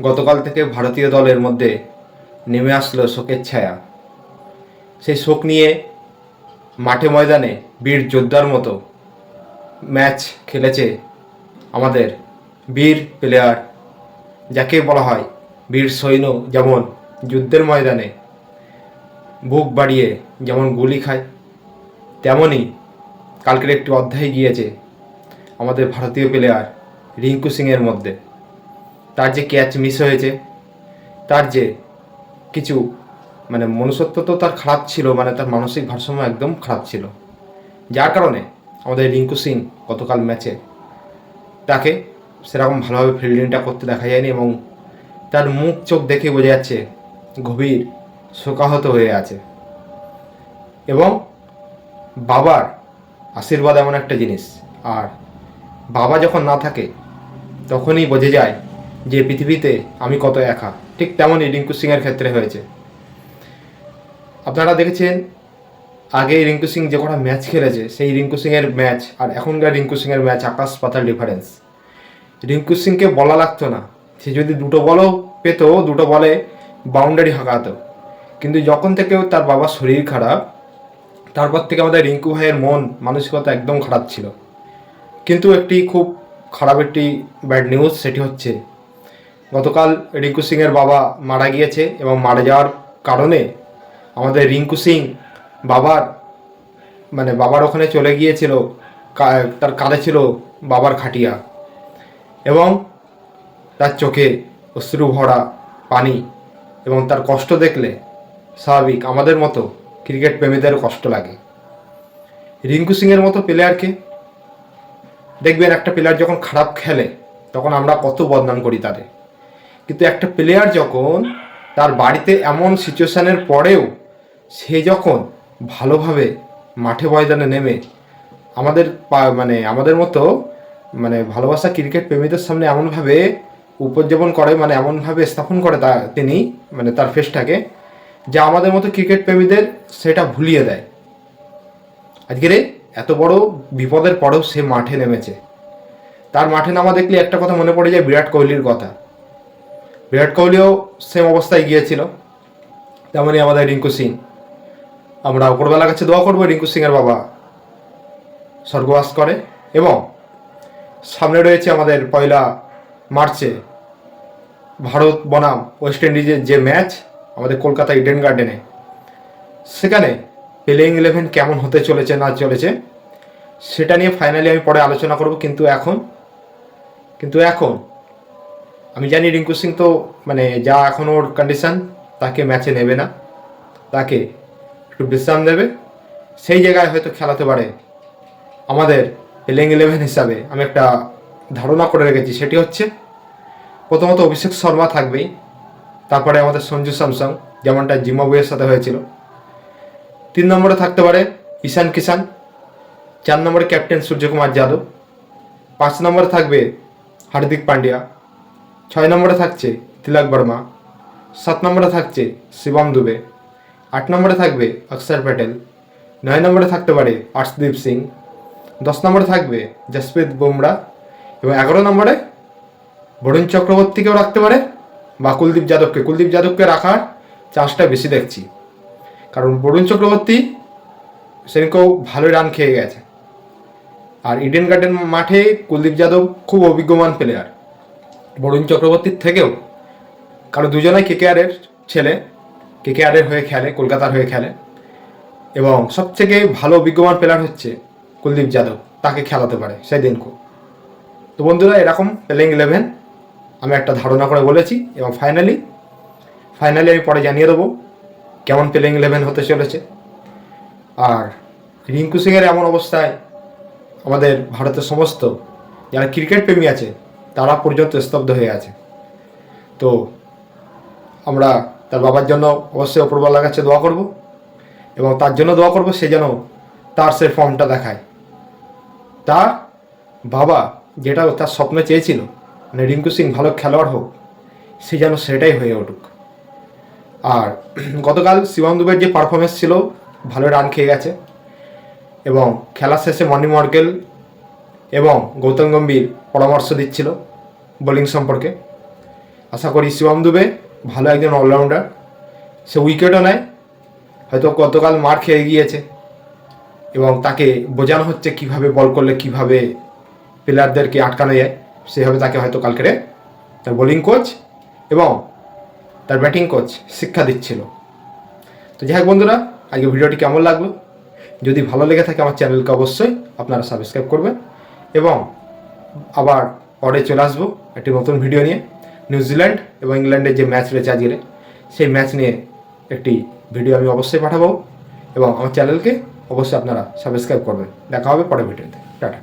গতকাল থেকে ভারতীয় দলের মধ্যে নেমে আসলো শোকের ছায়া। সেই শোক নিয়ে মাঠে ময়দানে বীর যোদ্ধার মতো ম্যাচ খেলেছে আমাদের বীর প্লেয়ার, যাকে বলা হয় বীর সৈন্য। যেমন যুদ্ধের ময়দানে বুক বাড়িয়ে যেমন গুলি খায়, তেমনই কালকের একটি অধ্যায় গিয়েছে আমাদের ভারতীয় প্লেয়ার রিঙ্কু সিংয়ের মধ্যে। তার যে ক্যাচ মিস হয়েছে, তার যে কিছু মনুষ্যত্ব তো তার খারাপ ছিল, তার মানসিক ভারসাম্য একদম খারাপ ছিল, যার কারণে আমাদের রিঙ্কু সিং গতকাল ম্যাচে তাকে সেরকম ভালোভাবে ফিল্ডিংটা করতে দেখা যায়নি এবং তার মুখ চোখ দেখে বোঝা যাচ্ছে গভীর শোকাহত হয়ে আছে। এবং বাবার আশীর্বাদ এমন একটা জিনিস, আর বাবা যখন না থাকে তখনই বোঝা যায় যে পৃথিবীতে আমি কত একা। ঠিক তেমনই রিঙ্কু সিংয়ের ক্ষেত্রে হয়েছে। আপনারা দেখেছেন আগে রিঙ্কু সিং যে কটা ম্যাচ খেলেছে, সেই রিঙ্কু সিংয়ের ম্যাচ আর এখনকার রিঙ্কু সিংয়ের ম্যাচ আকাশ পাতাল ডিফারেন্স। রিঙ্কু সিংকে বলা লাগতো না, সে যদি দুটো বলও পেত, দুটো বলে বাউন্ডারি হাঁকাতো। কিন্তু যখন থেকে তার বাবার শরীর খারাপ, তারপর থেকে আমাদের রিঙ্কু ভাইয়ের মন মানসিকতা একদম খারাপ ছিল। কিন্তু একটি খুব খারাপ একটি ব্যাড নিউজ, সেটি হচ্ছে গতকাল রিঙ্কু সিংয়ের বাবা মারা গিয়েছে এবং মারা যাওয়ার কারণে আমাদের রিঙ্কু সিং বাবার ওখানে চলে গিয়েছিল, তার কাঁধে ছিল বাবার খাটিয়া এবং তার চোখে অশ্রু ভরা পানি, এবং তার কষ্ট দেখলে স্বাভাবিক আমাদের মতো ক্রিকেট প্রেমীদের কষ্ট লাগে। রিঙ্কু সিংয়ের মতো প্লেয়ারকে দেখবেন, একটা প্লেয়ার যখন খারাপ খেলে তখন আমরা কত বদনাম করি তাদের, কিন্তু একটা প্লেয়ার যখন তার বাড়িতে এমন সিচুয়েশানের পরেও সে যখন ভালোভাবে মাঠে ময়দানে নেমে আমাদের মতো ভালোবাসা ক্রিকেট প্রেমীদের সামনে এমনভাবে উপস্থাপন করে, এমনভাবে স্থাপন করে তিনি তার ফেসটাকে, যা আমাদের মতো ক্রিকেট প্রেমীদের সেটা ভুলিয়ে দেয়। আজকের এত বড় বিপদের পরেও সে মাঠে নেমেছে। তার মাঠে নামা দেখলে একটা কথা মনে পড়ে যায়, বিরাট কোহলির কথা। বিরাট কোহলিও সেম অবস্থায় গিয়েছিল, তেমনই আমাদের রিঙ্কু সিং। আমরা উপরবেলার কাছে দোয়া করবো রিঙ্কু সিংয়ের বাবা স্বর্গবাস করে। এবং সামনে রয়েছে আমাদের 1 মার্চে ভারত বনাম ওয়েস্ট ইন্ডিজের যে ম্যাচ আমাদের কলকাতা ইডেন গার্ডেনে, সেখানে প্লেইং 11 কেমন হতে চলেছে না চলেছে সেটা নিয়ে ফাইনালি আমি পরে আলোচনা করব। কিন্তু এখন আমি জানি রিঙ্কু সিং তো যা এখন ওর কন্ডিশান, তাকে ম্যাচে নেবে না, তাকে একটু বিশ্রাম দেবে। সেই জায়গায় হয়তো খেলাতে পারে আমাদের প্লেইং 11 হিসাবে। আমি একটা ধারণা করে রেখেছি, সেটি হচ্ছে প্রথমত অভিষেক শর্মা থাকবেই, তারপরে আমাদের সঞ্জু স্যামসং, যেমনটা জিম্বাবুয়ের সাথে হয়েছিল। 3 নম্বরে থাকতে পারে ঈশান কিষান, 4 নম্বরে ক্যাপ্টেন সূর্যকুমার যাদব, 5 নম্বরে থাকবে হার্দিক পান্ডিয়া, 6 নম্বরে থাকছে তিলক বর্মা, 7 নম্বরে থাকছে শিবম দুবে, 8 নম্বরে থাকবে অক্ষর প্যাটেল, 9 নম্বরে থাকতে পারে আর্শদীপ সিং, 10 নম্বরে থাকবে জসপ্রীত বুমরা, এবং 11 নম্বরে বরুণ চক্রবর্তীকেও রাখতে পারে বা কুলদীপ যাদবকে রাখার চান্সটা বেশি দেখছি। কারণ বরুণ চক্রবর্তী সেদিনকেও ভালো রান খেয়ে গেছে, আর ইডেন গার্ডেন মাঠে কুলদীপ যাদব খুব অভিজ্ঞমান প্লেয়ার বরুণ চক্রবর্তীর থেকেও, কারণ দুজনেই কেকেআরের ছেলে, কেকেআরের হয়ে খেলে, কলকাতার হয়ে খেলে, এবং সবথেকে ভালো অভিজ্ঞমান প্লেয়ার হচ্ছে কুলদীপ যাদব, তাকে খেলাতে পারে সেদিনকেও। তো বন্ধুরা, এরকম প্লেইং 11 আমি একটা ধারণা করে বলেছি, এবং ফাইনালি আমি পরে জানিয়ে দেবো কেমন প্লেইং 11 হতে চলেছে। আর রিঙ্কু সিংয়ের এমন অবস্থায় আমাদের ভারতের সমস্ত যারা ক্রিকেট প্রেমী আছে তারা পর্যন্ত স্তব্ধ হয়ে আছে। তো আমরা তার বাবার জন্য অবশ্যই উপরওয়ালার কাছে দোয়া করব, এবং তার জন্য দোয়া করব সে যেন তার সে ফর্মটা দেখায়। তার বাবা যেটা তার স্বপ্নে চেয়েছিল, রিঙ্কু সিং ভালো খেলোয়াড় হোক, সে যেন সেটাই হয়ে উঠুক। আর গতকাল শিবম দুবের যে পারফরমেন্স ছিল, ভালো রান খেয়ে গেছে, এবং খেলার শেষে মর্নি মর্কেল এবং গৌতম গম্ভীর পরামর্শ দিচ্ছিল বোলিং সম্পর্কে। আশা করি শিবম দুবে ভালো একজন অলরাউন্ডার, সে উইকেটও নেয়, হয়তো গতকাল মার খেয়ে গিয়েছে এবং তাকে বোঝানো হচ্ছে কিভাবে বল করলে কিভাবে প্লেয়ারদেরকে আটকানো যায়, সেভাবে তাকে হয়তো কালকে তার বোলিং কোচ এবং তার ব্যাটিং কোচ শিক্ষা দিচ্ছিল। তো যাই হোক বন্ধুরা, আজকে ভিডিওটি কেমন লাগলো, যদি ভালো লেগে থাকে আমার চ্যানেলকে অবশ্যই আপনারা সাবস্ক্রাইব করবেন এবং আবার পরে চলে আসবো একটি নতুন ভিডিও নিয়ে। নিউজিল্যান্ড এবং ইংল্যান্ডের যে ম্যাচ রয়েছে আজকে, সেই ম্যাচ নিয়ে একটি ভিডিও আমি অবশ্যই পাঠাবো এবং আমার চ্যানেলকে অবশ্যই আপনারা সাবস্ক্রাইব করবেন। দেখা হবে পরের ভিডিওতে। টাটা।